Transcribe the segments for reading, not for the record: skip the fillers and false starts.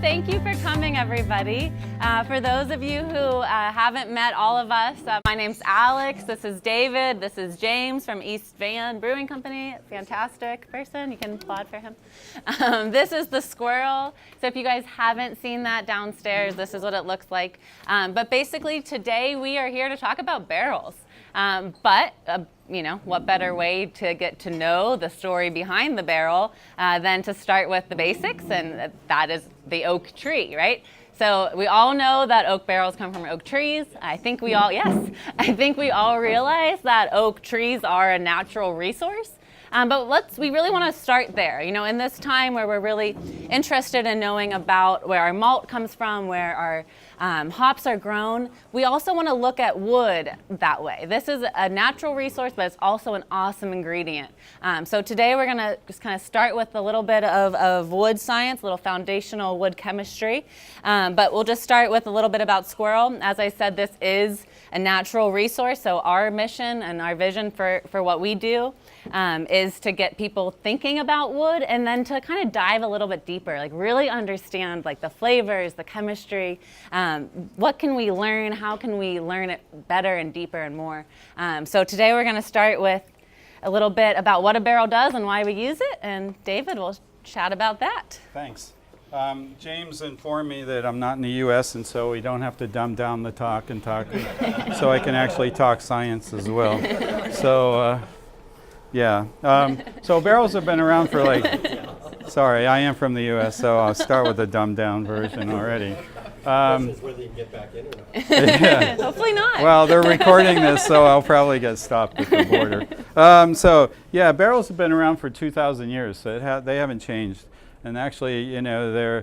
Thank you for coming, everybody. For those of you who haven't met all of us, my name's Alex, this is David, this is James from East Van Brewing Company. Fantastic person, you can applaud for him. This is the Squirrel. So if you guys haven't seen that downstairs, this is what it looks like. But basically today we are here to talk about barrels. You know, what better way to get to know the story behind the barrel than to start with the basics, and that is the oak tree, right? So we all know that oak barrels come from oak trees. I think we all realize that oak trees are a natural resource. But we really want to start there. You know, in this time where we're really interested in knowing about where our malt comes from, where our hops are grown, we also want to look at wood that way. This is a natural resource, but it's also an awesome ingredient. So today we're going to just kind of start with a little bit of wood science, a little foundational wood chemistry. But we'll just start with a little bit about Squirrel. As I said, this is a natural resource, so our mission and our vision for what we do is to get people thinking about wood, and then to kind of dive a little bit deeper, like really understand like the flavors, the chemistry, what can we learn, how can we learn it better and deeper and more. So today we're going to start with a little bit about what a barrel does and why we use it, and David will chat about that. Thanks. James informed me that I'm not in the U.S., and so we don't have to dumb down the talk, so I can actually talk science as well. So, yeah. So barrels have been around for sorry, I am from the U.S., so I'll start with the dumbed down version already. Whether you can get back in or not. Yeah. Hopefully not. Well, they're recording this, so I'll probably get stopped at the border. So, yeah, barrels have been around for 2,000 years, so they haven't changed. And actually, you know,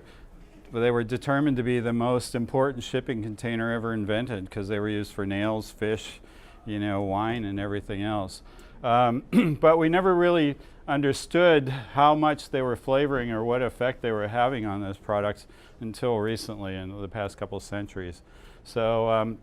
they were determined to be the most important shipping container ever invented because they were used for nails, fish, you know, wine, and everything else. But we never really understood how much they were flavoring or what effect they were having on those products until recently, in the past couple of centuries. So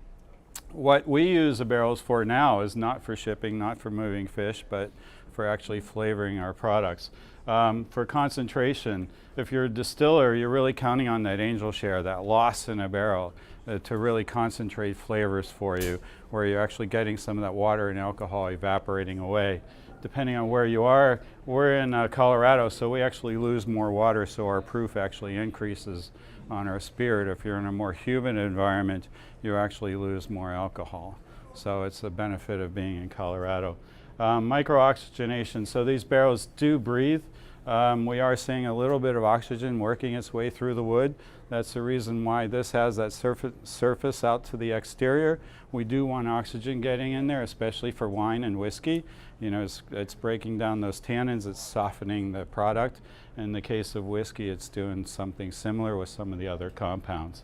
what we use the barrels for now is not for shipping, not for moving fish, but for actually flavoring our products. For concentration, if you're a distiller, you're really counting on that angel share, that loss in a barrel, to really concentrate flavors for you, where you're actually getting some of that water and alcohol evaporating away. Depending on where you are, we're in Colorado, so we actually lose more water, so our proof actually increases on our spirit. If you're in a more humid environment, you actually lose more alcohol. So it's the benefit of being in Colorado. Micro-oxygenation, so these barrels do breathe. We are seeing a little bit of oxygen working its way through the wood. That's the reason why this has that surface out to the exterior. We do want oxygen getting in there, especially for wine and whiskey. You know, it's breaking down those tannins, it's softening the product. In the case of whiskey, it's doing something similar with some of the other compounds.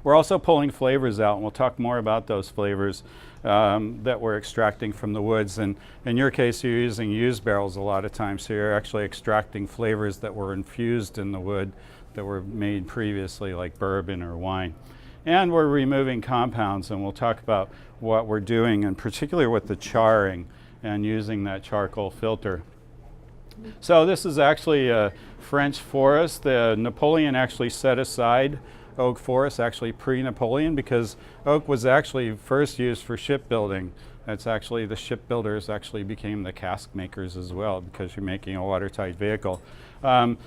We're also pulling flavors out, and we'll talk more about those flavors that we're extracting from the woods. And in your case, you're using used barrels a lot of times, so you're actually extracting flavors that were infused in the wood that were made previously, like bourbon or wine. And we're removing compounds, and we'll talk about what we're doing, and particularly with the charring and using that charcoal filter. So this is actually a French forest. Napoleon actually set aside oak forest, actually pre-Napoleon, because oak was actually first used for shipbuilding. That's actually, the shipbuilders actually became the cask makers as well, because you're making a watertight vehicle.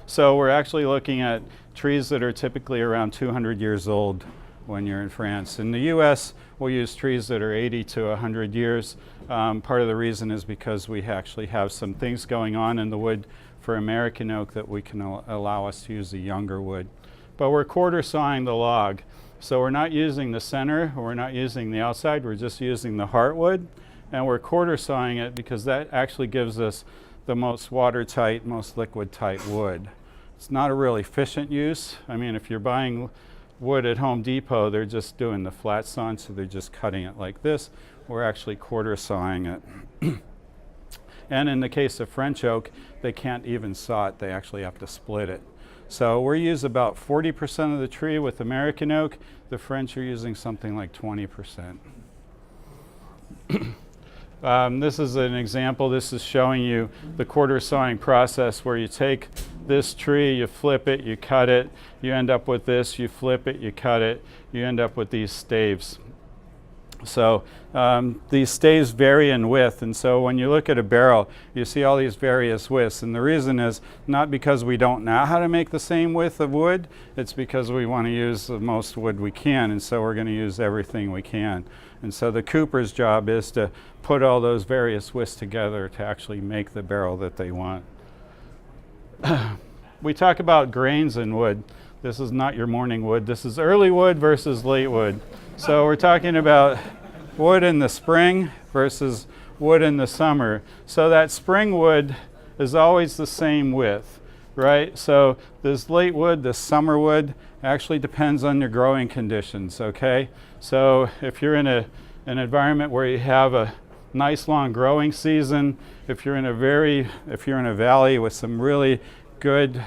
So we're actually looking at trees that are typically around 200 years old when you're in France. In the US, we'll use trees that are 80 to 100 years. Part of the reason is because we actually have some things going on in the wood for American oak that we can allow us to use the younger wood. But we're quarter sawing the log. So we're not using the center, we're not using the outside, we're just using the heartwood, and we're quarter sawing it because that actually gives us the most watertight, most liquid tight wood. It's not a really efficient use. I mean, if you're buying wood at Home Depot, they're just doing the flat sawn, so they're just cutting it like this. We're actually quarter sawing it. And in the case of French oak, they can't even saw it, they actually have to split it. So we use about 40% of the tree with American oak. The French are using something like 20%. This is an example. This is showing you the quarter sawing process where you take this tree, you flip it, you cut it, you end up with this, you flip it, you cut it, you end up with these staves. So these staves vary in width, and so when you look at a barrel, you see all these various widths, and the reason is not because we don't know how to make the same width of wood, it's because we want to use the most wood we can, and so we're going to use everything we can. And so the cooper's job is to put all those various widths together to actually make the barrel that they want. We talk about grains in wood. This is not your morning wood. This is early wood versus late wood. So we're talking about wood in the spring versus wood in the summer. So that spring wood is always the same width, right? So this late wood, this summer wood, actually depends on your growing conditions, okay? So if you're in an environment where you have a nice long growing season, if you're in a valley with some really good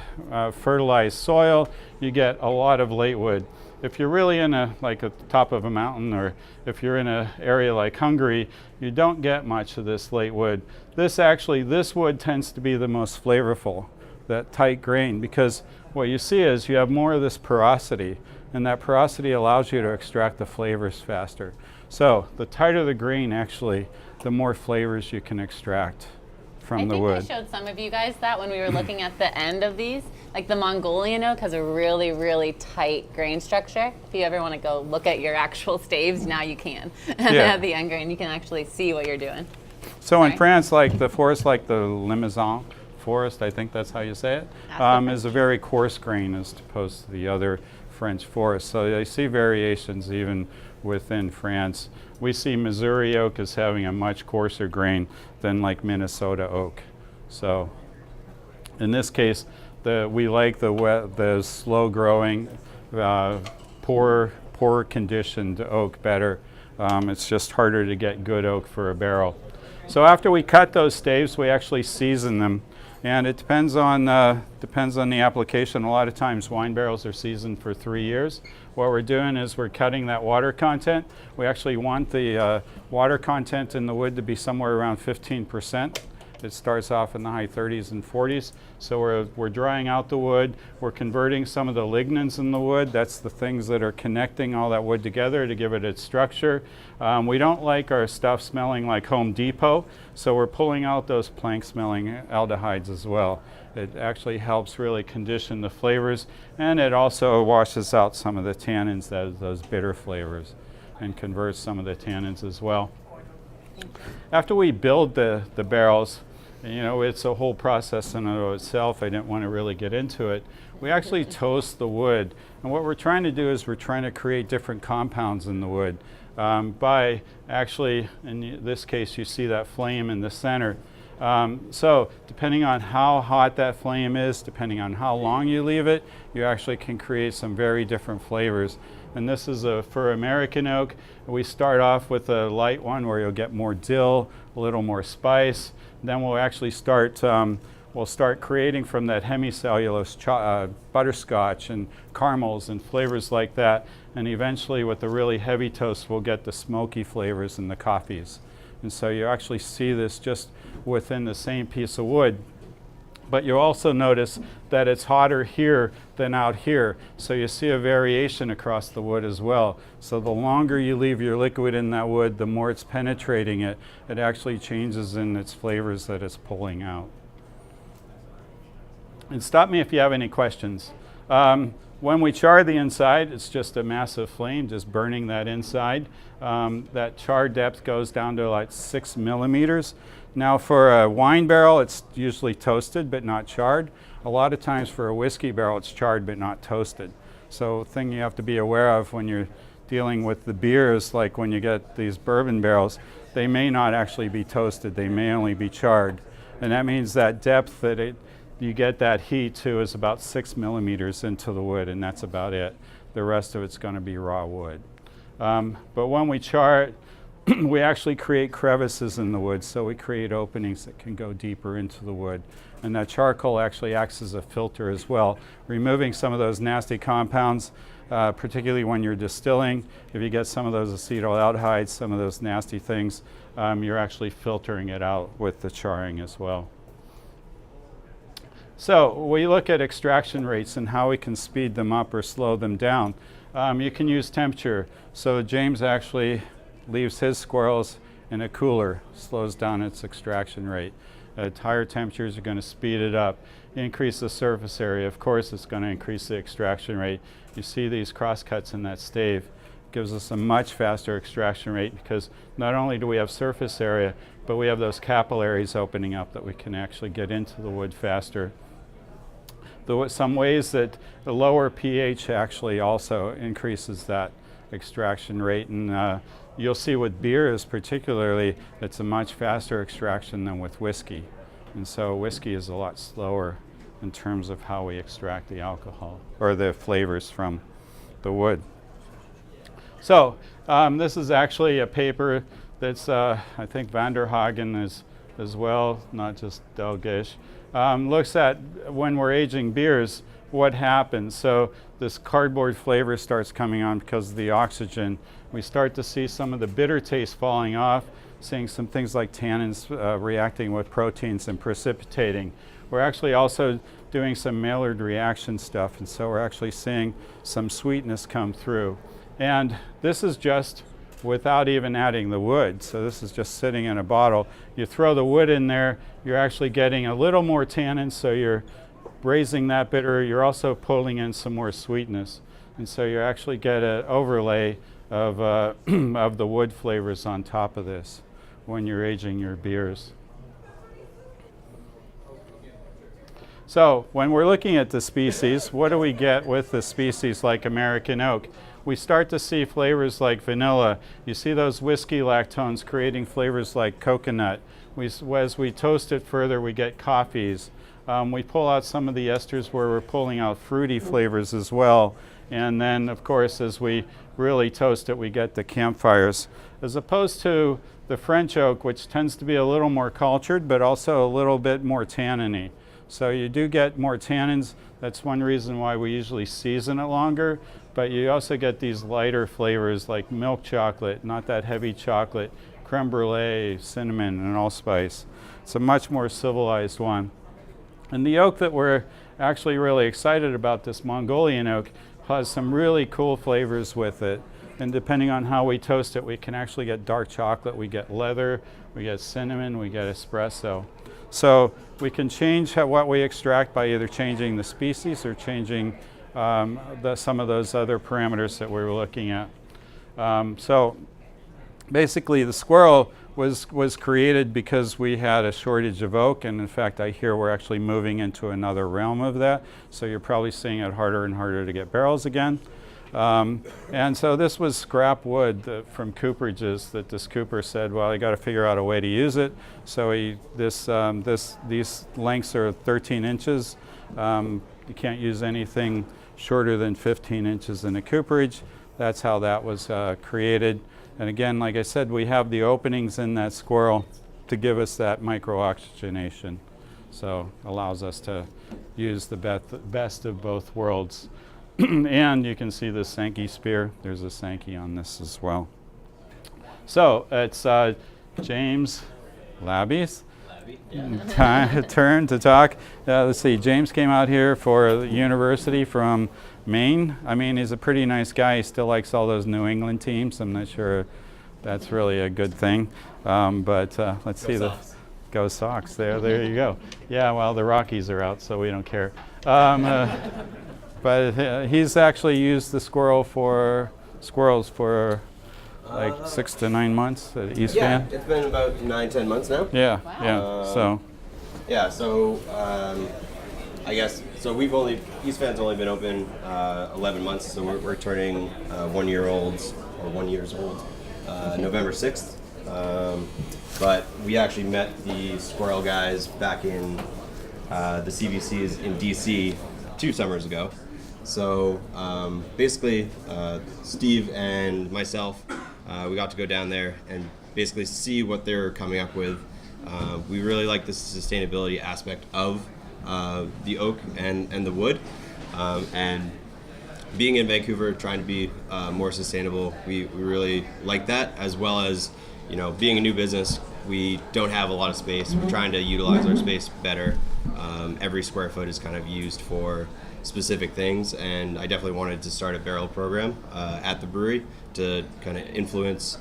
fertilized soil, you get a lot of late wood. If you're really in like at the top of a mountain, or if you're in an area like Hungary, you don't get much of this late wood. This wood tends to be the most flavorful, that tight grain, because what you see is you have more of this porosity, and that porosity allows you to extract the flavors faster. So the tighter the grain, actually, the more flavors you can extract from the wood. I think I showed some of you guys that when we were looking at the end of these. Like the Mongolian oak has a really, really tight grain structure. If you ever want to go look at your actual staves, now you can. And they have the end grain. You can actually see what you're doing. So in France, like the forest, like the Limousin forest, I think that's how you say it, is a very coarse grain as opposed to the other French forests. So they see variations even within France. We see Missouri oak as having a much coarser grain than like Minnesota oak. So in this case, we like the slow growing, poor conditioned oak better. It's just harder to get good oak for a barrel. So after we cut those staves, we actually season them. And it depends on the application. A lot of times wine barrels are seasoned for 3 years. What we're doing is we're cutting that water content. We actually want the water content in the wood to be somewhere around 15%. It starts off in the high 30s and 40s. So we're drying out the wood. We're converting some of the lignins in the wood. That's the things that are connecting all that wood together to give it its structure. We don't like our stuff smelling like Home Depot, so we're pulling out those plank-smelling aldehydes as well. It actually helps really condition the flavors, and it also washes out some of the tannins, those bitter flavors, and converts some of the tannins as well. After we build the barrels, you know, it's a whole process in and of itself. I didn't want to really get into it. We actually toast the wood, and what we're trying to do is we're trying to create different compounds in the wood by actually, in this case, you see that flame in the center. So depending on how hot that flame is, depending on how long you leave it, you actually can create some very different flavors. And this is for American oak. We start off with a light one where you'll get more dill, a little more spice. Then we'll actually start creating from that hemicellulose butterscotch and caramels and flavors like that. And eventually with the really heavy toast, we'll get the smoky flavors and the coffees. And so you actually see this just within the same piece of wood. But you also notice that it's hotter here than out here. So you see a variation across the wood as well. So the longer you leave your liquid in that wood, the more it's penetrating it. It actually changes in its flavors that it's pulling out. And stop me if you have any questions. When we char the inside, it's just a massive flame, just burning that inside. That char depth goes down to like 6 millimeters. Now for a wine barrel, it's usually toasted but not charred. A lot of times for a whiskey barrel, it's charred but not toasted. So the thing you have to be aware of when you're dealing with the beers, like when you get these bourbon barrels, they may not actually be toasted, they may only be charred. And that means that depth that you get that heat to is about 6 millimeters into the wood, and that's about it. The rest of it's going to be raw wood. But when we char it, we actually create crevices in the wood, so we create openings that can go deeper into the wood. And that charcoal actually acts as a filter as well, removing some of those nasty compounds, particularly when you're distilling. If you get some of those acetaldehydes, some of those nasty things, you're actually filtering it out with the charring as well. So we look at extraction rates and how we can speed them up or slow them down. You can use temperature. So James actually leaves his squirrels in a cooler, slows down its extraction rate. At higher temperatures are going to speed it up. Increase the surface area, of course it's going to increase the extraction rate. You see these crosscuts in that stave. Gives us a much faster extraction rate because not only do we have surface area, but we have those capillaries opening up that we can actually get into the wood faster. Some ways that the lower pH actually also increases that extraction rate, and you'll see with beers particularly, it's a much faster extraction than with whiskey. And so whiskey is a lot slower in terms of how we extract the alcohol or the flavors from the wood. So this is actually a paper that's, I think Van der Hagen is as well, not just Delgish. Looks at when we're aging beers, what happens. So this cardboard flavor starts coming on because of the oxygen. We start to see some of the bitter taste falling off, seeing some things like tannins reacting with proteins and precipitating. We're actually also doing some Maillard reaction stuff, and so we're actually seeing some sweetness come through. And this is just without even adding the wood. So this is just sitting in a bottle. You throw the wood in there, you're actually getting a little more tannin, so you're raising that bitter. You're also pulling in some more sweetness. And so you actually get an overlay of, of the wood flavors on top of this when you're aging your beers. So when we're looking at the species, what do we get with the species like American oak? We start to see flavors like vanilla. You see those whiskey lactones creating flavors like coconut. As we toast it further, we get coffees. We pull out some of the esters where we're pulling out fruity flavors as well. And then, of course, as we really toast it, we get the campfires. As opposed to the French oak, which tends to be a little more cultured, but also a little bit more tanniny. So you do get more tannins. That's one reason why we usually season it longer. But you also get these lighter flavors like milk chocolate, not that heavy chocolate, creme brulee, cinnamon, and allspice. It's a much more civilized one. And the oak that we're actually really excited about, this Mongolian oak, has some really cool flavors with it. And depending on how we toast it, we can actually get dark chocolate, we get leather, we get cinnamon, we get espresso. So we can change what we extract by either changing the species or changing some of those other parameters that we were looking at. So basically the Squirrel was created because we had a shortage of oak, and in fact I hear we're actually moving into another realm of that. So you're probably seeing it harder and harder to get barrels again. And so this was scrap wood from cooperages that this cooper said, well, I got to figure out a way to use it. So these lengths are 13 inches. You can't use anything shorter than 15 inches in a cooperage. That's how that was created. And again, like I said, we have the openings in that Squirrel to give us that micro-oxygenation. So allows us to use the best of both worlds. And you can see the Sankey spear. There's a Sankey on this as well. So it's James Labbe's turn to talk. Let's see, James came out here for university from Maine. I mean, he's a pretty nice guy. He still likes all those New England teams. I'm not sure that's really a good thing. But let's see. Go Sox. There you go. Yeah, well, the Rockies are out, so we don't care. But he's actually used the squirrels for like 6 to 9 months at East Van. Yeah, it's been about 9-10 months now. Yeah, Wow. So I guess East Van's only been open 11 months, so we're turning 1 year olds or 1 years old November 6th. But we actually met the Squirrel guys back in the CBCs in DC 2 summers ago. So basically, Steve and myself, we got to go down there and basically see what they're coming up with. We really like the sustainability aspect of the oak and the wood. And being in Vancouver, trying to be more sustainable, we really like that, as well as being a new business, we don't have a lot of space. We're trying to utilize our space better. Every square foot is kind of used for specific things, and I definitely wanted to start a barrel program at the brewery to kind of influence,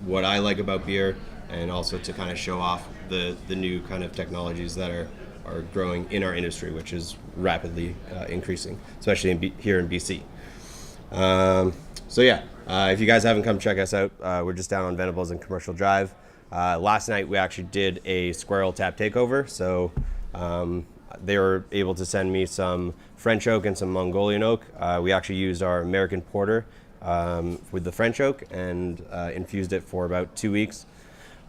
what I like about beer, and also to kind of show off the new kind of technologies that are growing in our industry, which is rapidly increasing, especially here in BC. If you guys haven't come check us out, we're just down on Venables and Commercial Drive. Last night we actually did a Squirrel tap takeover, so they were able to send me some French oak and some Mongolian oak. We actually used our American porter with the French oak and infused it for about 2 weeks.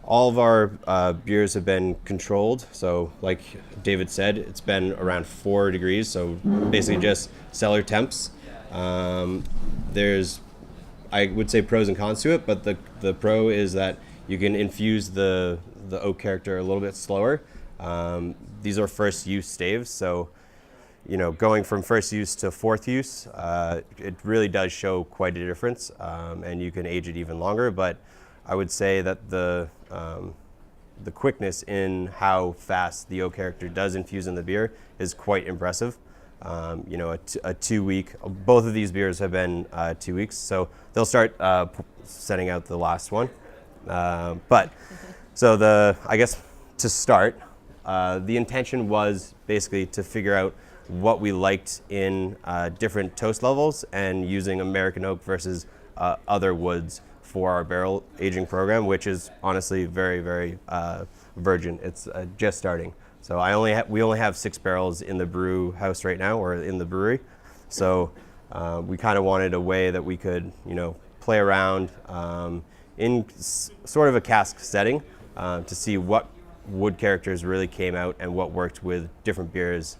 All of our beers have been controlled, so like David said, it's been around 4 degrees, so basically just cellar temps. There's, I would say, pros and cons to it, but the pro is that you can infuse the oak character a little bit slower. These are first use staves, so going from first use to fourth use, it really does show quite a difference, and you can age it even longer. But I would say that the quickness in how fast the oak character does infuse in the beer is quite impressive. A 2 week, both of these beers have been 2 weeks, so they'll start setting out the last one. I guess to start, the intention was basically to figure out what we liked in different toast levels and using American oak versus other woods for our barrel aging program, which is honestly very, very virgin. It's just starting. So we only have 6 barrels in the brew house right now, or in the brewery. So we kind of wanted a way that we could, play around in sort of a cask setting to see what wood characters really came out and what worked with different beers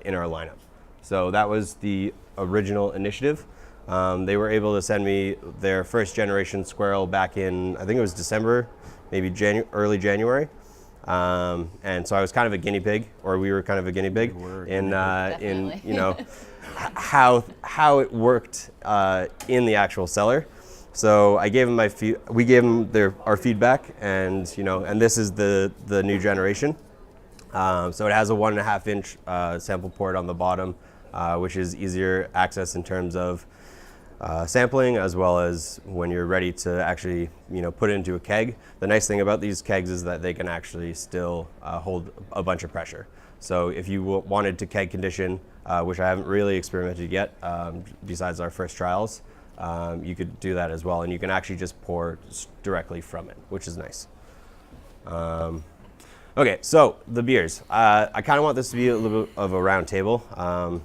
in our lineup. So that was the original initiative. They were able to send me their first generation Squirrel back in, I think it was December, maybe early January. And so I was kind of a guinea pig, or we were kind of a guinea pig in how it worked in the actual cellar. So I gave them we gave them our feedback, and and this is the new generation. So it has a 1.5 inch sample port on the bottom, which is easier access in terms of sampling, as well as when you're ready to actually put it into a keg. The nice thing about these kegs is that they can actually still hold a bunch of pressure. So if you wanted to keg condition, which I haven't really experimented yet, besides our first trials, you could do that as well, and you can actually just pour directly from it, which is nice. Okay, so the beers. I kind of want this to be a little bit of a round table,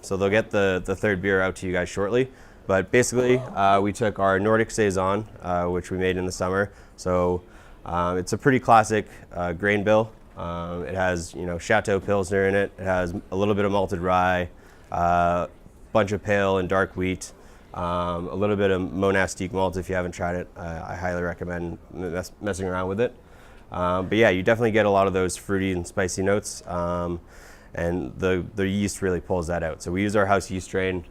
so they'll get the third beer out to you guys shortly. But basically, we took our Nordic Saison, which we made in the summer. So it's a pretty classic grain bill. It has Chateau Pilsner in it. It has a little bit of malted rye, bunch of pale and dark wheat, a little bit of monastique malt. If you haven't tried it, I highly recommend messing around with it. But yeah, you definitely get a lot of those fruity and spicy notes. And the yeast really pulls that out. So we use our house yeast strain.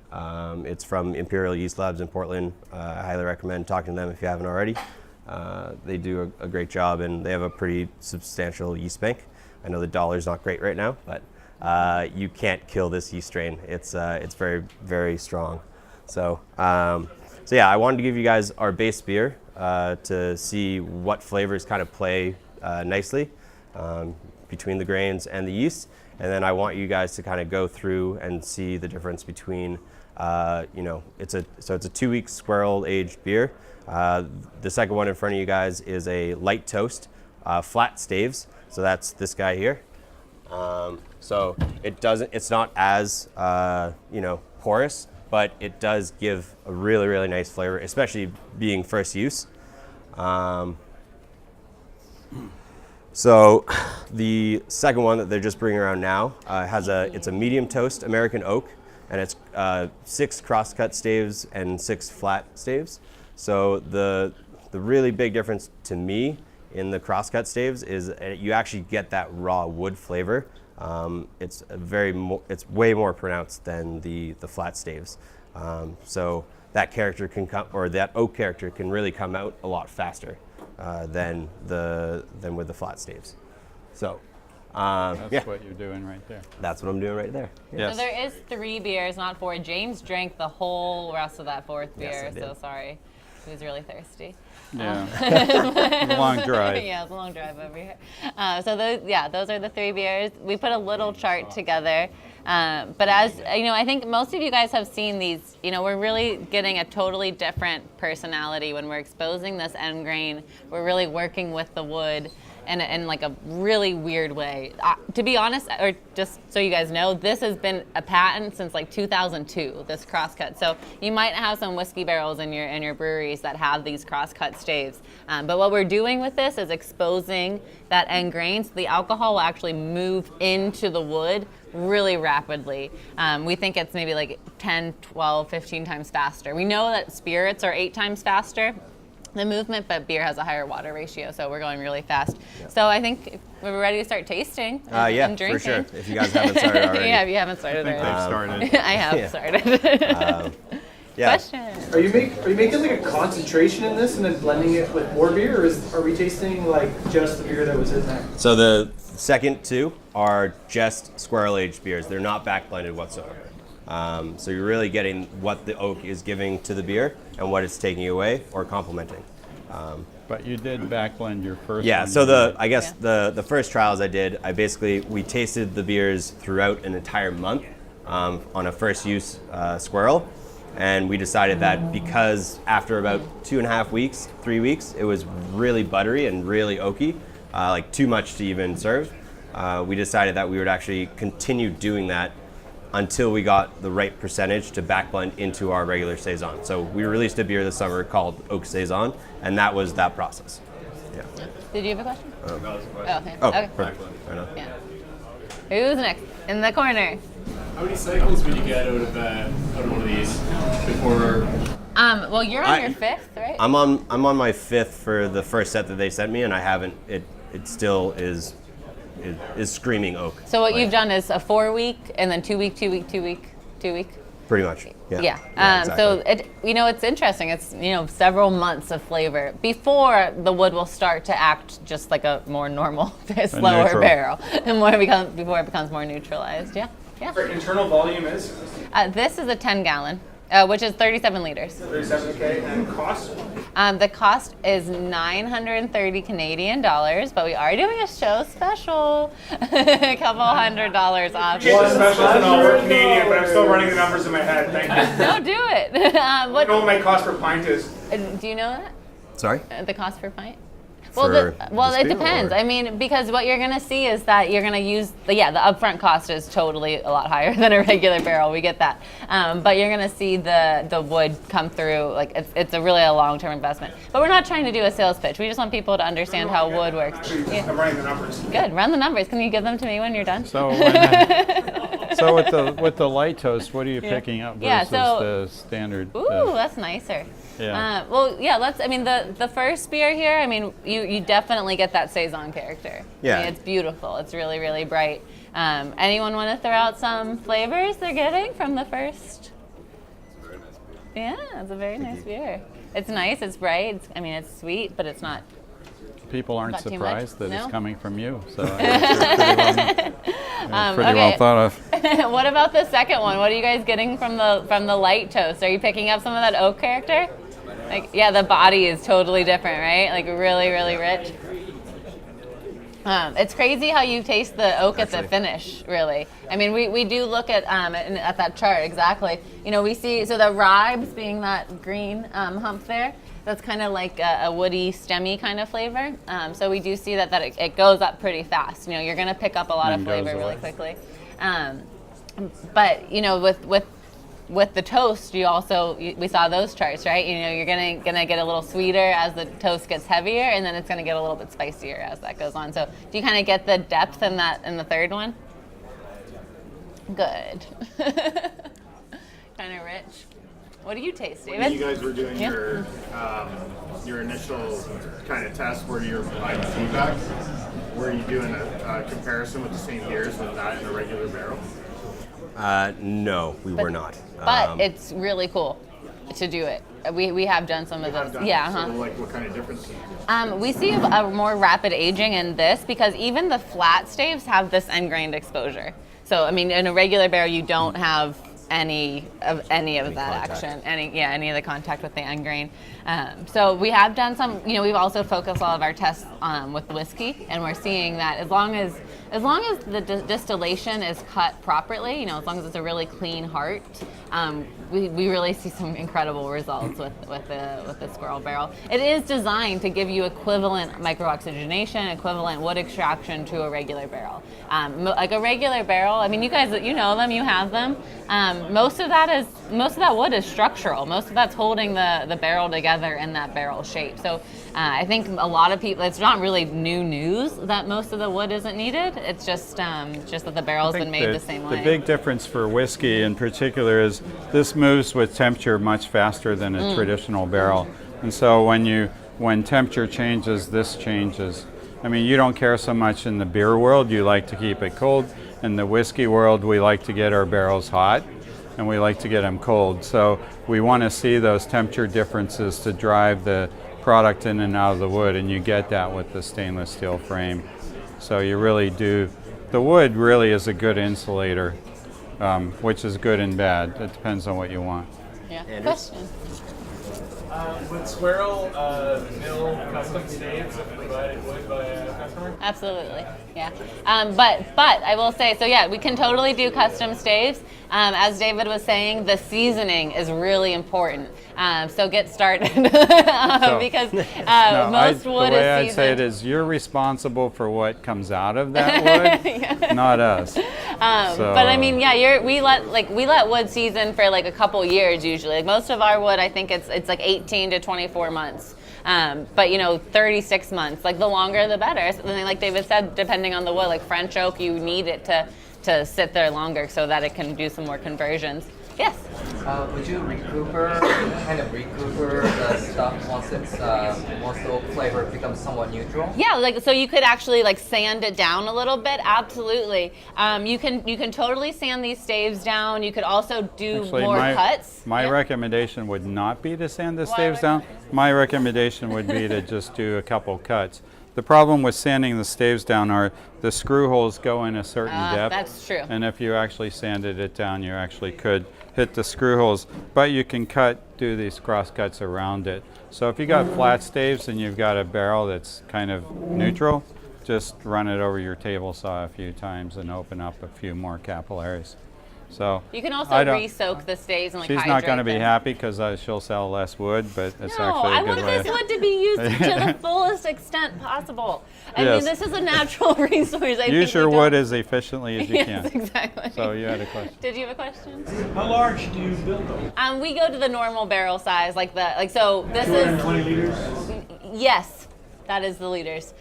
It's from Imperial Yeast Labs in Portland. I highly recommend talking to them if you haven't already. They do a great job, and they have a pretty substantial yeast bank. I know the dollar's not great right now, but you can't kill this yeast strain. It's very, very strong. So yeah, I wanted to give you guys our base beer to see what flavors kind of play nicely between the grains and the yeast. And then I want you guys to kind of go through and see the difference between, it's a 2 week Squirrel aged beer. The second one in front of you guys is a light toast, flat staves. So that's this guy here. So it's not as, porous, but it does give a really, really nice flavor, especially being first use. So the second one that they're just bringing around now it's a medium toast American oak, and it's 6 crosscut staves and 6 flat staves. So the really big difference to me in the crosscut staves is you actually get that raw wood flavor. It's way more pronounced than the flat staves. So that character can come, or that oak character can really come out a lot faster than with the flat staves. So That's what you're doing right there. that's what I'm doing right there. Yes. So there is 3 beers, not 4. James drank the whole rest of that 4th Yes, I beer, did. so sorry. He was really thirsty. Yeah. Long drive. Yeah, it's a long drive over here. So those are the 3 beers. We put a little chart together. But as you know, I think most of you guys have seen these. You know, we're really getting a totally different personality when we're exposing this end grain. We're really working with the wood in like a really weird way. To be honest, or just so you guys know, this has been a patent since like 2002, this crosscut. So you might have some whiskey barrels in your breweries that have these crosscut staves. But what we're doing with this is exposing that end grain, so the alcohol will actually move into the wood really rapidly. We think it's maybe like 10, 12, 15 times faster. We know that spirits are 8 times faster, the movement, but beer has a higher water ratio, so we're going really fast. Yeah. So I think we're ready to start tasting and drinking. For sure. If you guys haven't started already. Yeah, if you haven't started I think already. they've started. I have started. Yeah. Question. Are you making like a concentration in this and then blending it with more beer, or are we tasting like just the beer that was in there? So the second 2 are just squirrel aged beers. They're not back blended whatsoever. So you're really getting what the oak is giving to the beer and what it's taking away or complementing. But you did backblend your first Yeah, one. so the first trials I did, we tasted the beers throughout an entire month on a first use squirrel. And we decided that because after about 2.5 weeks, 3 weeks, it was really buttery and really oaky, like too much to even serve. We decided that we would actually continue doing that until we got the right percentage to backblend into our regular Saison. So we released a beer this summer called Oak Saison, and that was that process. Yeah. Did you have a question? Okay. Oh, Okay. perfect. Right on. Yeah. Who's next? In the corner. How many cycles would you get out of one of these before? Well, you're on your 5th, right? I'm on my 5th for the first set that they sent me, and I haven't. It still is screaming oak. So what you've done is a 4-week and then 2 week, 2 week, 2 week, 2 week. Pretty much. Yeah. Yeah. Exactly. So it's interesting. It's several months of flavor before the wood will start to act just like a more normal, slower neutral. barrel, and before it becomes more neutralized. Yeah. Yeah. Our internal volume is This is a 10 gallon, which is 37 liters. 37K, and cost? The cost is 930 Canadian dollars, but we are doing a show special, a couple $100 off. The specials and all were Canadian, but I'm still running the numbers in my head. Thank you. No, do it. I What know what my cost per pint is. do you know that? Sorry. The cost per pint? For Well, this it beer, depends. or- I mean, because what you're going to see is that you're going to use the upfront cost is totally a lot higher than a regular barrel. We get that, but you're going to see the wood come through. Like it's a really a long-term investment. But we're not trying to do a sales pitch. We just want people to understand how wood works. Actually, Yeah. I'm running the numbers. Good. Run the numbers. Can you give them to me when you're done? So, with the light toast, what are you picking up versus Yeah, so- the standard? Ooh, that's nicer. Yeah. The first beer here, I mean, you definitely get that Saison character. Yeah. I mean, it's beautiful. It's really, really bright. Anyone want to throw out some flavors they're getting from the first? Yeah, it's a very nice beer. It's nice, it's bright, it's sweet, but it's not. People aren't Not too surprised much? that No? it's coming from you. So I guess you're pretty well okay. thought of. What about the second one? What are you guys getting from the light toast? Are you picking up some of that oak character? Like, yeah, the body is totally different, right? Like really, really rich. It's crazy how you taste the oak at the finish, really. I mean, we do look at that chart, exactly. We see, so the ribes being that green hump there, that's kind of like a woody, stemmy kind of flavor. So we do see that it goes up pretty fast. You're going to pick up a lot of And goes flavor really away. quickly. But with the toast, we saw those charts, right? You're gonna get a little sweeter as the toast gets heavier, and then it's gonna get a little bit spicier as that goes on. So do you kind of get the depth in the third one? Good. Kind of rich. What do you taste, David? When you guys were doing Yeah. your initial kind of test where you're providing feedback, were you doing a comparison with the same beers with that in a regular barrel? No, we were not. But it's really cool to do it. We have done some of those. Yeah. So, like, what kind of differences? We see a more rapid aging in this because even the flat staves have this end-grained exposure. So, I mean, in a regular barrel, you don't have any of that action, any of the contact with the end grain. So we have done some, we've also focused all of our tests with whiskey, and we're seeing that as long as the distillation is cut properly, as long as it's a really clean heart, we really see some incredible results with the Squarrel Barrel. It is designed to give you equivalent microoxygenation, equivalent wood extraction to a regular barrel. Like a regular barrel, I mean, you guys, know them, you have them. Most of that wood is structural. Most of that's holding the barrel together in that barrel shape. So I think a lot of people, it's not really new news that most of the wood isn't needed. It's just that the barrel's been made the same way. The big difference for whiskey in particular is this moves with temperature much faster than a traditional barrel. And so when temperature changes, this changes. I mean, you don't care so much in the beer world, you like to keep it cold. In the whiskey world, we like to get our barrels hot and we like to get them cold. So we want to see those temperature differences to drive the product in and out of the wood, and you get that with the stainless steel frame. So you really do, the wood really is a good insulator, which is good and bad. It depends on what you want. Yeah. Question. Would Squirrel mill custom staves if provided wood by a customer? Absolutely, yeah. But I will say, so yeah, we can totally do custom staves. As David was saying, the seasoning is really important. So get started because most wood the way is I'd seasoned. say it is, you're responsible for what comes out of that wood, not us. But I mean, yeah, we let wood season for like a couple years usually. Like most of our wood, I think it's like 18 to 24 months. But 36 months, like the longer the better. So, like David said, depending on the wood, like French oak, you need it to sit there longer so that it can do some more conversions. Yes? Would you recoup the stuff once the oak flavor becomes somewhat neutral? Yeah, like so you could actually like sand it down a little bit. Absolutely. You can totally sand these staves down. You could also do more cuts. My recommendation would not be to sand the staves down. My recommendation would be to just do a couple cuts. The problem with sanding the staves down are the screw holes go in a certain depth. That's true. And if you actually sanded it down, you actually could hit the screw holes. But you can do these cross cuts around it. So if you got flat staves and you've got a barrel that's kind of neutral, just run it over your table saw a few times and open up a few more capillaries. So you can also re-soak the staves and she's not going to be happy because she'll sell less wood, but it's actually a good way. I want this wood to be used to the fullest extent possible. I mean, this is a natural resource. Use your wood as efficiently as you can. Yes, exactly. So you had a question. Did you have a question? How large do you build them? We go to the normal barrel size, so this 220 liters? Yes. That is the liters.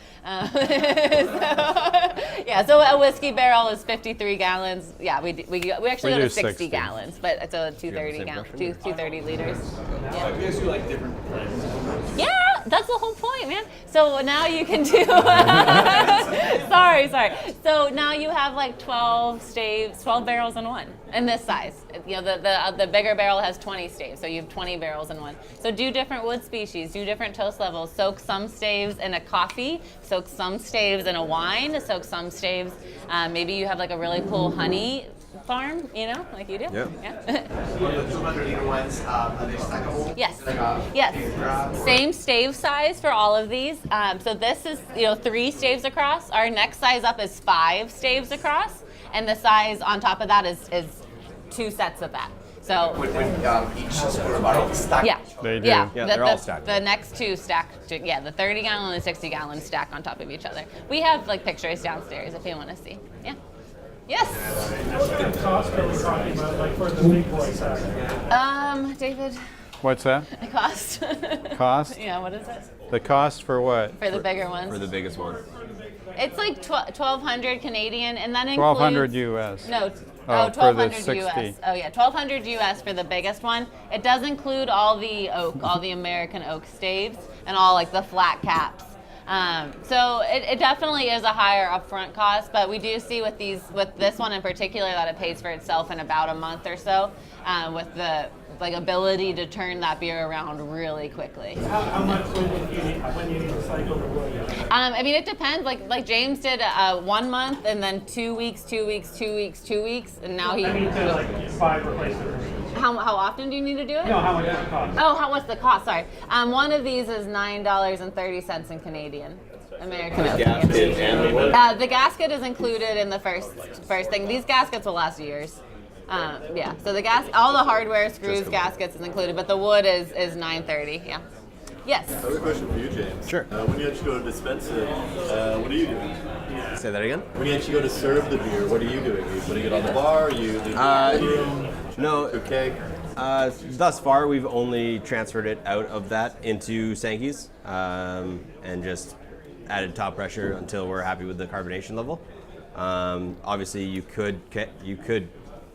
So a whiskey barrel is 53 gallons. Yeah, we actually go to 60 gallons, but it's a 230 liters. Yeah. I guess you like different. Yeah, that's the whole point, man. So now you can do. sorry. So now you have like 12 barrels in one in this size. The bigger barrel has 20 staves, so you have 20 barrels in one. So do different wood species, do different toast levels. Soak some staves in a coffee, soak some staves in a wine, soak some staves. Maybe you have like a really cool honey farm, like you do. Yep. Yeah. The 200-liter ones, are they stackable? Yes. Like Yes. Same stave size for all of these. So this is 3 staves across. Our next size up is 5 staves across, and the size on top of that is 2 sets of that. So with each Squarrel Barrel stacked? yeah, They do. Yeah, they're all stacked. The next 2 stack, the 30-gallon and 60-gallon stack on top of each other. We have like pictures downstairs if you want to see. Yeah. Yes. What cost are we talking about, like for the big boy size? David. What's that? The cost. Cost? Yeah. What is it? The cost for what? For the bigger ones. For the biggest one. It's like 1,200 Canadian, and that includes 1,200 US. No. Oh, for the 1,200 60. US. Oh yeah, 1,200 US for the biggest one. It does include all the oak, all the American oak staves, and all like the flat caps. So it definitely is a higher upfront cost, but we do see with this one in particular that it pays for itself in about a month or so, with the ability to turn that beer around really quickly. How much wood do you need when you need to cycle the wood? I mean, it depends. Like James did 1 month and then 2 weeks, 2 weeks, 2 weeks, 2 weeks, and now he. I need to like 5 replacements. How often do you need to do it? No, how much does it cost? Oh, what's the cost? Sorry. One of these is $9.30 in Canadian. American. Gasket and the wood. The gasket is included in the first thing. These gaskets will last years. Yeah. So all the hardware, screws, gaskets is included, but the wood is $9.30. Yeah. Yes. I have a question for you, James. Sure. When you actually go to dispense it, what are you doing? Say that again? When you actually go to serve the beer, what are you doing? Are you putting it on the bar? Are you No. okay? Thus far, we've only transferred it out of that into Sankey's and just added top pressure until we're happy with the carbonation level. Obviously, you could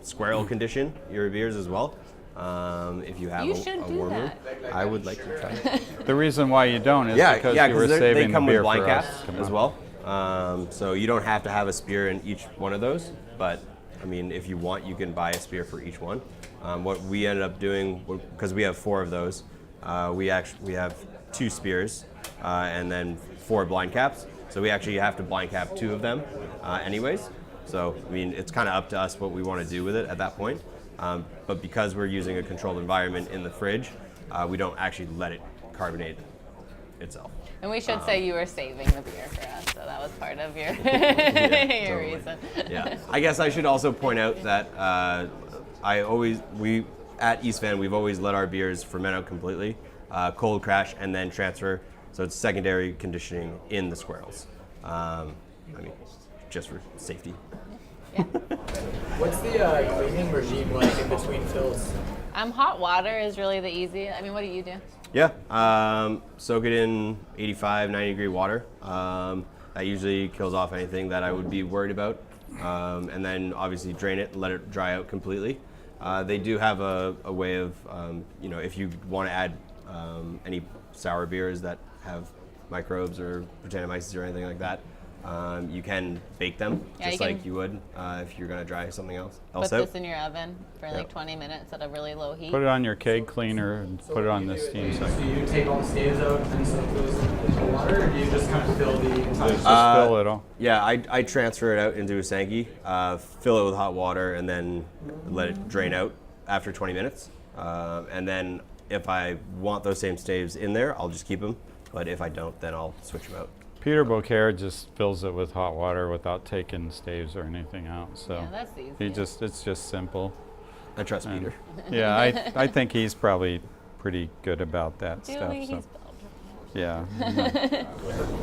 squirrel condition your beers as well. If you have a warm room, I would like to try it. The reason why you don't is because you were they saving come the beer with blind for caps us. as well. So you don't have to have a spear in each one of those, but I mean, if you want, you can buy a spear for each one. What we ended up doing, because we have 4 of those, we have 2 spears and then 4 blind caps. So we actually have to blind cap 2 of them anyways. So I mean, it's kind of up to us what we want to do with it at that point. But because we're using a controlled environment in the fridge, we don't actually let it carbonate itself. And we should say you were saving the beer for us, so that was part of your your reason. Yeah. I guess I should also point out that we at East Van, we've always let our beers ferment out completely, cold crash, and then transfer. So it's secondary conditioning in the squirrels. I mean, just for safety. Yeah. What's the cleaning regime like in between fills? Hot water is really the easy. I mean, what do you do? Yeah, soak it in 85, 90 degree water. That usually kills off anything that I would be worried about. And then obviously drain it and let it dry out completely. They do have a way of, if you want to add any sour beers that have microbes or Brettanomyces or anything like that, you can bake them just like you would if you're going to dry something else Put out. this in your oven for like 20 minutes at a really low heat. Put it on your keg cleaner and put it on the steam So cycle. you take all the staves out and soak those into water, or do you just kind of fill the entire? Just fill it all. Yeah, I transfer it out into a Sankey, fill it with hot water, and then let it drain out after 20 minutes. And then if I want those same staves in there, I'll just keep them. But if I don't, then I'll switch them out. Peter Beaucaire just fills it with hot water without taking staves or anything out. So Yeah, that's easy. it's just simple. I trust Peter. Yeah, I think he's probably pretty good about that stuff. He's So. Belgian. Yeah.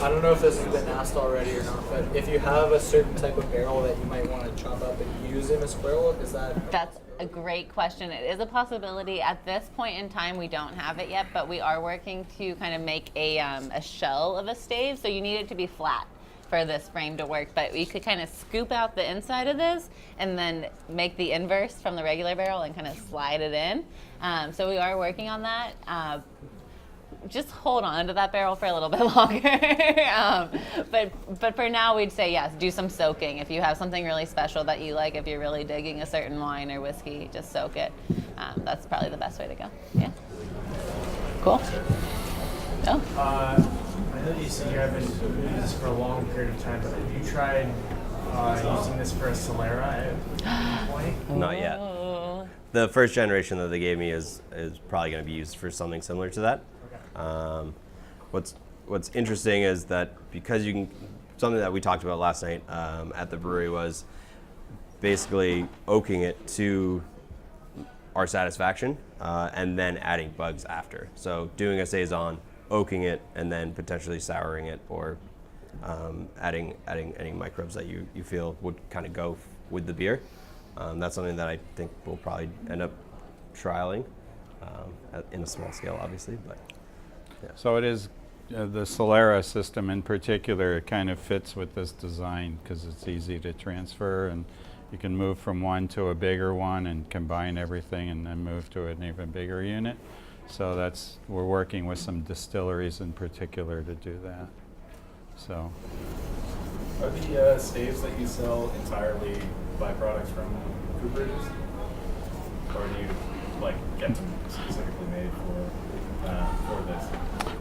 I don't know if this has been asked already or not, but if you have a certain type of barrel that you might want to chop up and use in a squirrel, is that? That's a great question. It is a possibility. At this point in time, we don't have it yet, but we are working to kind of make a shell of a stave. So you need it to be flat for this frame to work, but we could kind of scoop out the inside of this and then make the inverse from the regular barrel and kind of slide it in. So we are working on that. Just hold on to that barrel for a little bit longer. But for now, we'd say yes, do some soaking. If you have something really special that you like, if you're really digging a certain wine or whiskey, just soak it. That's probably the best way to go. Yeah. Cool. Oh. I know you said you haven't used this for a long period of time, but have you tried using this for a Solera at any point? Not yet. Oh. The first generation that they gave me is probably going to be used for something similar to that. What's interesting is that because you can, something that we talked about last night at the brewery was basically oaking it to our satisfaction and then adding bugs after. So doing a saison, oaking it, and then potentially souring it or adding any microbes that you feel would kind of go with the beer. That's something that I think we'll probably end up trialing in a small scale, obviously, but. Yeah. So it is the Solera system in particular. It kind of fits with this design because it's easy to transfer, and you can move from one to a bigger one and combine everything, and then move to an even bigger unit. So we're working with some distilleries in particular to do that. So. Are the staves that you sell entirely byproducts from cooperages, or do you like get them specifically made for this?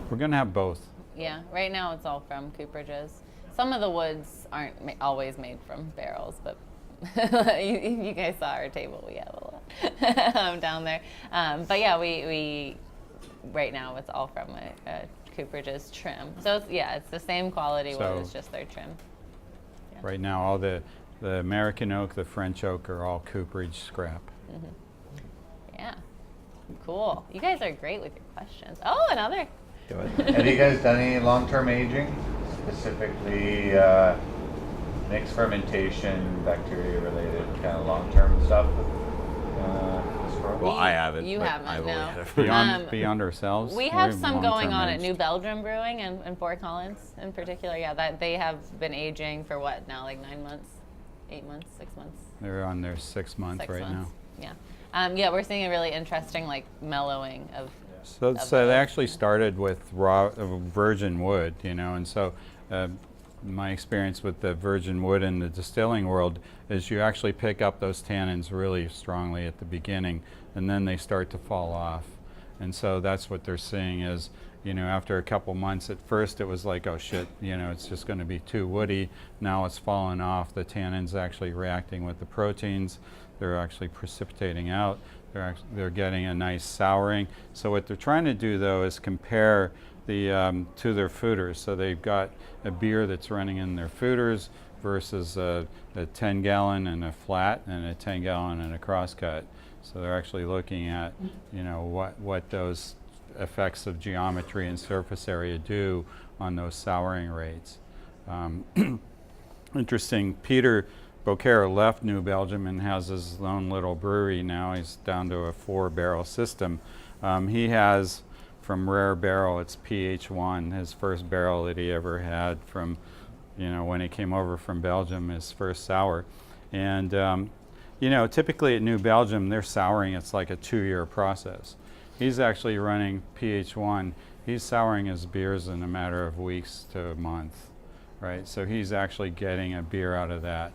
We're going to have both. Yeah, right now it's all from cooperages. Some of the woods aren't always made from barrels, but you guys saw our table. We have a lot down there. But yeah, we right now it's all from a cooperage's trim. So it's the same quality wood. It's just their trim. Yeah. Right now, all the American oak, the French oak are all cooperage scrap. Mm-hmm. Yeah, cool. You guys are great with your questions. Oh, another. Have you guys done any long-term aging, specifically mixed fermentation, bacteria-related kind of long-term stuff? Well, I haven't. You haven't, I've only no. had it. Beyond ourselves? We have some going on at long-term New Belgium Brewing in Fort Collins in particular. Yeah, that they have been aging for what now, like 9 months, 8 months, 6 months? They're on their 6 month 6 right months. now. Yeah. Yeah, we're seeing a really interesting like mellowing of. So they actually started with raw virgin wood, and so my experience with the virgin wood in the distilling world is you actually pick up those tannins really strongly at the beginning, and then they start to fall off. And so that's what they're seeing is, after a couple months, at first it was like, oh shit, it's just going to be too woody. Now it's falling off. The tannins actually reacting with the proteins. They're actually precipitating out. They're getting a nice souring. So what they're trying to do though is compare the to their foeders. So they've got a beer that's running in their foeders versus a 10-gallon and a flat and a 10-gallon and a crosscut. So they're actually looking at what those effects of geometry and surface area do on those souring rates. Interesting. Peter Bocquer left New Belgium and has his own little brewery now. He's down to a 4-barrel system. He has from Rare Barrel, it's PH1, his first barrel that he ever had from, when he came over from Belgium, his first sour. And, typically at New Belgium, they're souring, it's like a 2-year process. He's actually running PH1. He's souring his beers in a matter of weeks to a month. Right, so he's actually getting a beer out of that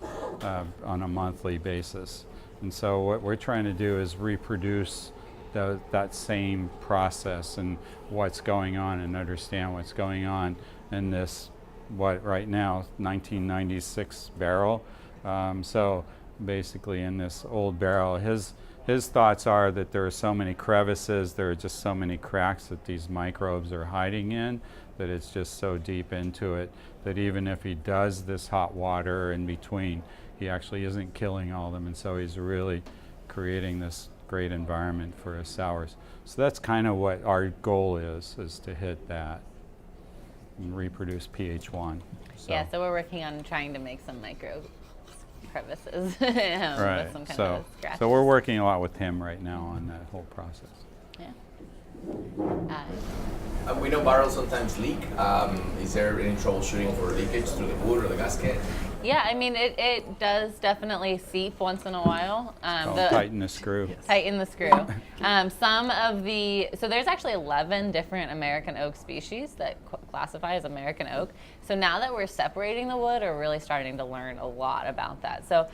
on a monthly basis. And so what we're trying to do is reproduce that same process and what's going on and understand what's going on in this, what right now, 1996 barrel. So basically in this old barrel, his thoughts are that there are so many crevices, there are just so many cracks that these microbes are hiding in, that it's just so deep into it that even if he does this hot water in between, he actually isn't killing all of them, and so he's really creating this great environment for his sours. So that's kind of what our goal is to hit that and reproduce PH1. Yeah, so we're working on trying to make some micro crevices right. with some kind of scratches. So we're working a lot with him right now on that whole process. Yeah. We know barrels sometimes leak. Is there any troubleshooting for leakage through the wood or the gasket? Yeah, I mean, it does definitely seep once in a while. Tighten the screw. Tighten the screw. So there's actually 11 different American oak species that classify as American oak. So now that we're separating the wood, we're really starting to learn a lot about that. So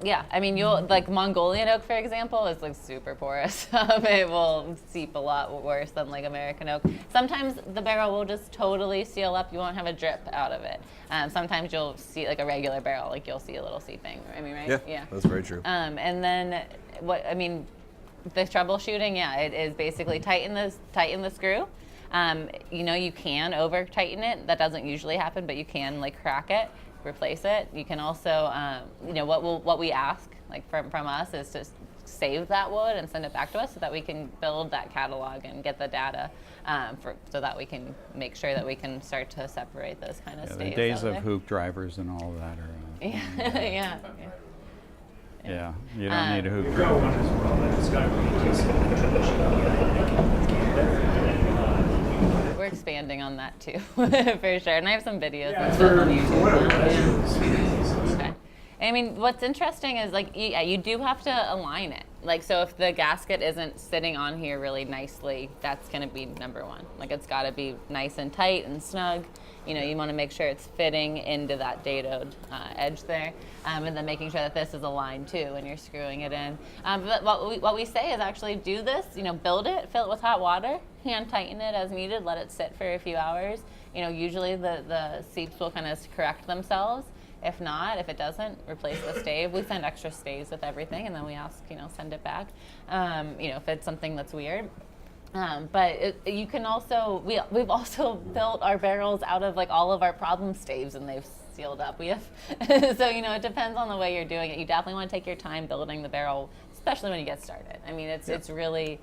yeah, I mean, like Mongolian oak, for example, is like super porous. It will seep a lot worse than like American oak. Sometimes the barrel will just totally seal up. You won't have a drip out of it. Sometimes you'll see like a regular barrel, like you'll see a little seeping. I mean, right? Yeah, that's very true. And then the troubleshooting, it is basically tighten the screw. You can over tighten it. That doesn't usually happen, but you can like crack it, replace it. You can also, what we ask like from us is to save that wood and send it back to us so that we can build that catalog and get the data so that we can make sure that we can start to separate those kind of staves. The days of hoop drivers and all of that are. Yeah, you don't need a hoop driver. We're expanding on that too, for sure. And I have some videos and stuff on YouTube now. Okay. I mean, what's interesting is like, you do have to align it. Like, so if the gasket isn't sitting on here really nicely, that's going to be number one. Like, it's got to be nice and tight and snug. You know, you want to make sure it's fitting into that dado edge there, and then making sure that this is aligned too when you're screwing it in. But what we say is actually do this, you know, build it, fill it with hot water, hand tighten it as needed, let it sit for a few hours. You know, usually the seats will kind of correct themselves. If not, if it doesn't, replace the stave. We send extra staves with everything, and then we ask, you know, send it back. You know, if it's something that's weird. But you can also, we've also built our barrels out of like all of our problem staves, and they've sealed up. We have, so, you know, it depends on the way you're doing it. You definitely want to take your time building the barrel, especially when you get started. I mean, it's really,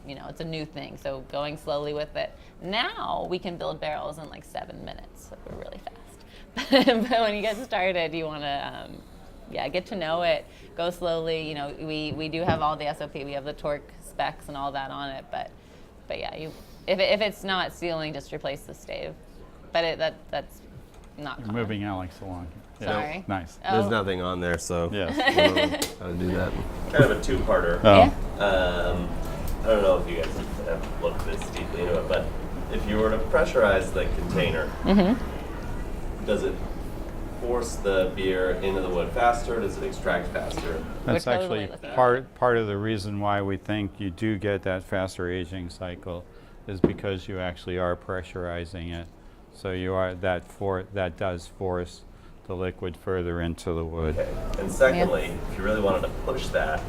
you know, it's a new thing, so going slowly with it. Now we can build barrels in like 7 minutes. So we're really fast. But when you get started, you want to, get to know it. Go slowly. You know, we do have all the SOP. We have the torque specs and all that on it. But yeah, if it's not sealing, just replace the stave. But that's not common. Moving Alex along. Yeah. Sorry. Nice. There's nothing on there, so yes. I don't know how to do that. Kind of a two-parter. Oh. Yeah. I don't know if you guys have looked this deeply into it, but if you were to pressurize the container, does it force the beer into the wood faster? Does it extract faster? That's We're actually totally looking at part of the reason why we think you do get that faster aging cycle, is because you actually are pressurizing it. So you are that does force the liquid further into the wood. Okay. And secondly, if you really wanted to push that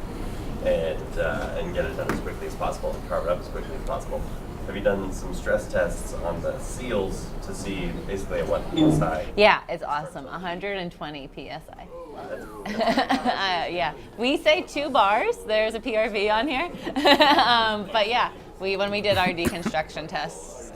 and get it done as quickly as possible, and carve it up as quickly as possible, have you done some stress tests on the seals to see basically at what PSI? Yeah, it's awesome. 120 PSI. Yeah, we say 2 bars. There's a PRV on here. But yeah, when we did our deconstruction tests,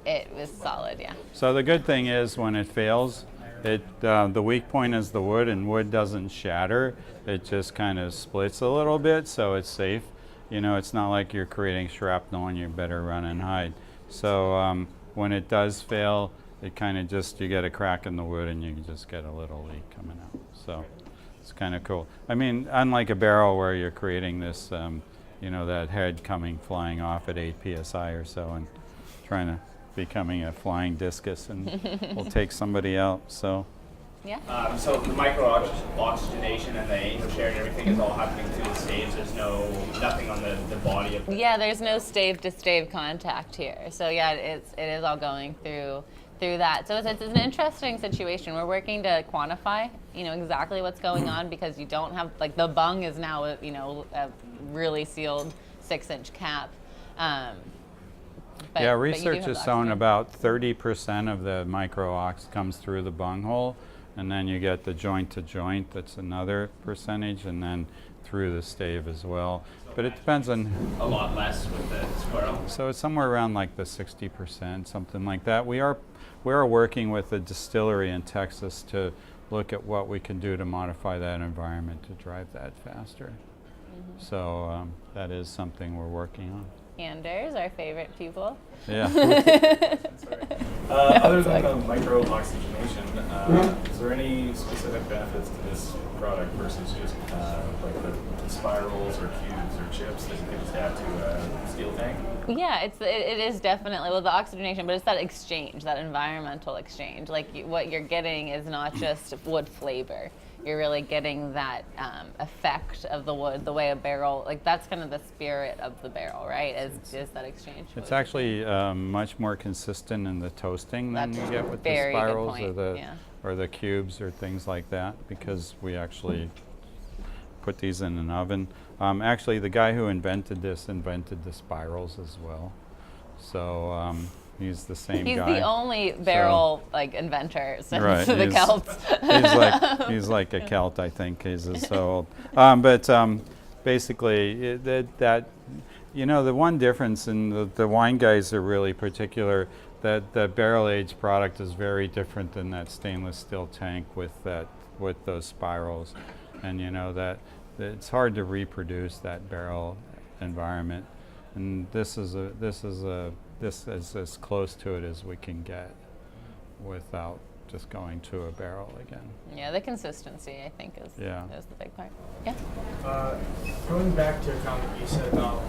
it was solid, yeah. So the good thing is when it fails, the weak point is the wood, and wood doesn't shatter. It just kind of splits a little bit, so it's safe. You know, it's not like you're creating shrapnel and you better run and hide. So when it does fail, it kind of you get a crack in the wood and you just get a little leak coming out. So it's kind of cool. I mean, unlike a barrel where you're creating this, you know, that head flying off at 8 PSI or so and trying to becoming a flying discus and will take somebody out. So. Yeah. So the micro oxygenation and the angle share and everything is all happening through the staves. There's nothing on the body of the there's no stave to stave contact here. So yeah, it is all going through that. So it's an interesting situation. We're working to quantify, you know, exactly what's going on, because you don't have, like, the bung is now a really sealed 6-inch cap. Research has shown about 30% of the micro-ox comes through the bung hole, and then you get the joint-to-joint, that's another percentage, and then through the stave as well. But it depends on... A lot less with the Squarrel. So it's somewhere around like the 60%, something like that. We are working with a distillery in Texas to look at what we can do to modify that environment to drive that faster. So that is something we're working on. Anders, our favorite pupil. Yeah. Other than the micro oxygenation, is there any specific benefits to this product versus just like the spirals or cubes or chips that you can just add to a steel tank? Yeah, it is definitely, well, the oxygenation, but it's that exchange, that environmental exchange. Like, what you're getting is not just wood flavor. You're really getting that effect of the wood, the way a barrel, like, that's kind of the spirit of the barrel, right? Is that exchange. It's actually much more consistent in the toasting than you get with the Very good spirals point, or the cubes or things like that, because we actually put these in an oven. Actually, the guy who invented this invented the spirals as well. So he's the same guy. He's the only barrel inventor since the he's, Celts. he's like a Celt, I think. He's so old. But basically, that you know, the one difference, and the wine guys are really particular, that the barrel-aged product is very different than that stainless steel tank with those spirals, and you know that it's hard to reproduce that barrel environment, and this is as close to it as we can get without just going to a barrel again. Yeah, the consistency, I think, is the big part. Yeah. Going back to a comment you said about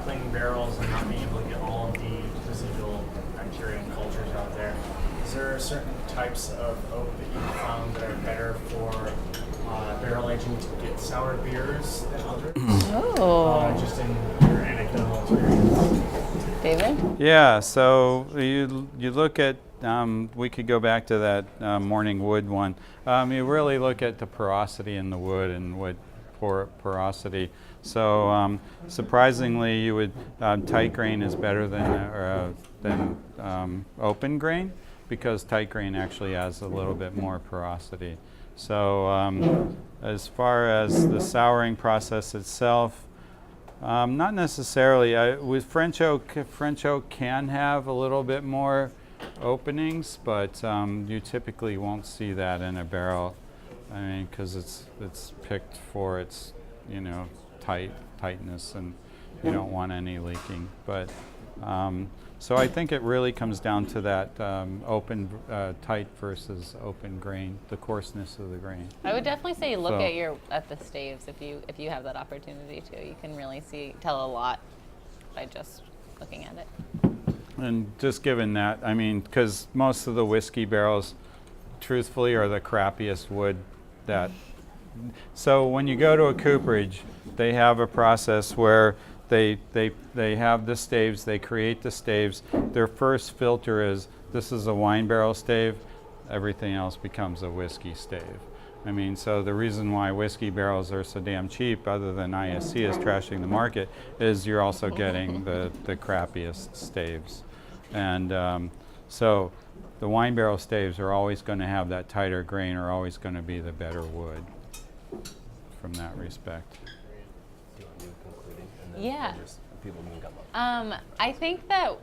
cleaning barrels and not being able to get all of the residual bacteria and cultures out there, is there certain types of oak that you found that are better for barrel aging to get sour beers than others? Oh. Just in your anecdotal experience. David? Yeah, so you look at, we could go back to that morning wood one. You really look at the porosity in the wood and wood porosity. So surprisingly, you would tight grain is better than open grain, because tight grain actually has a little bit more porosity. So as far as the souring process itself, not necessarily. With French oak can have a little bit more openings, but you typically won't see that in a barrel. I mean, because it's picked for its tightness, and you don't want any leaking. But so I think it really comes down to that open, tight versus open grain, the coarseness of the grain. I would definitely say look at the staves if you have that opportunity to. You can really tell a lot by just looking at it. And just given that, I mean, because most of the whiskey barrels, truthfully, are the crappiest wood that. So when you go to a cooperage, they have a process where they have the staves, they create the staves. Their first filter is, this is a wine barrel stave, everything else becomes a whiskey stave. I mean, so the reason why whiskey barrels are so damn cheap, other than ISC is trashing the market, is you're also getting the crappiest staves. And so the wine barrel staves are always going to have that tighter grain, are always going to be the better wood from that respect. Yeah. I think that,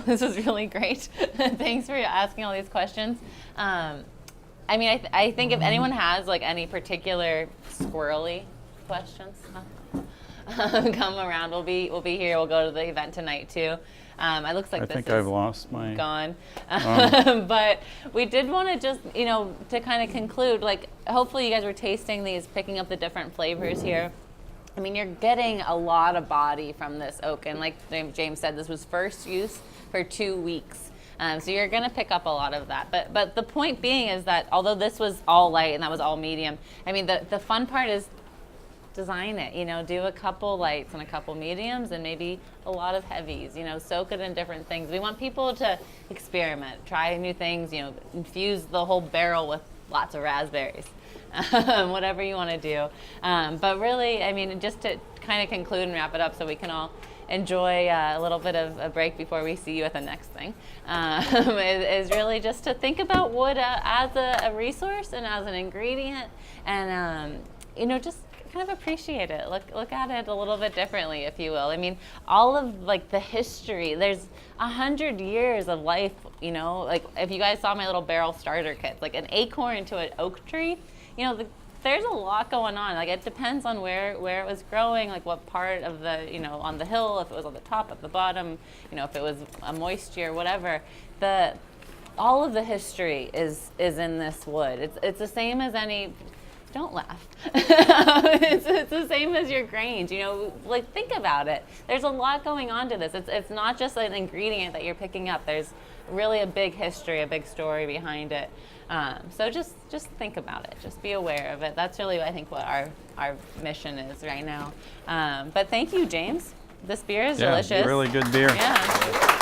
this was really great. Thanks for asking all these questions. I mean, I think if anyone has any particular squirrely questions, come around. We'll be here. We'll go to the event tonight too. It looks like I think I've lost my gone. But we did want to just, to kind of conclude, hopefully you guys were tasting these, picking up the different flavors here. I mean, you're getting a lot of body from this oak, and like James said, this was first use for 2 weeks. So you're going to pick up a lot of that. But the point being is that although this was all light and that was all medium, I mean, the fun part is design it, do a couple lights and a couple mediums and maybe a lot of heavies, soak it in different things. We want people to experiment, try new things, infuse the whole barrel with lots of raspberries. Whatever you want to do. But really, I mean, just to kind of conclude and wrap it up so we can all enjoy a little bit of a break before we see you at the next thing, is really just to think about wood as a resource and as an ingredient, and, just kind of appreciate it. Look at it a little bit differently, if you will. I mean, all of the history, there's 100 years of life, if you guys saw my little barrel starter kits, an acorn to an oak tree, there's a lot going on. It depends on where it was growing, what part of the, on the hill, if it was on the top, at the bottom, if it was a moisture, whatever. All of the history is in this wood. It's the same as any. Don't laugh. It's the same as your grains. Think about it. There's a lot going on to this. It's not just an ingredient that you're picking up. There's really a big history, a big story behind it. So just think about it. Just be aware of it. That's really, I think, what our mission is right now. But thank you, James. This beer is delicious. Really good beer. Yeah.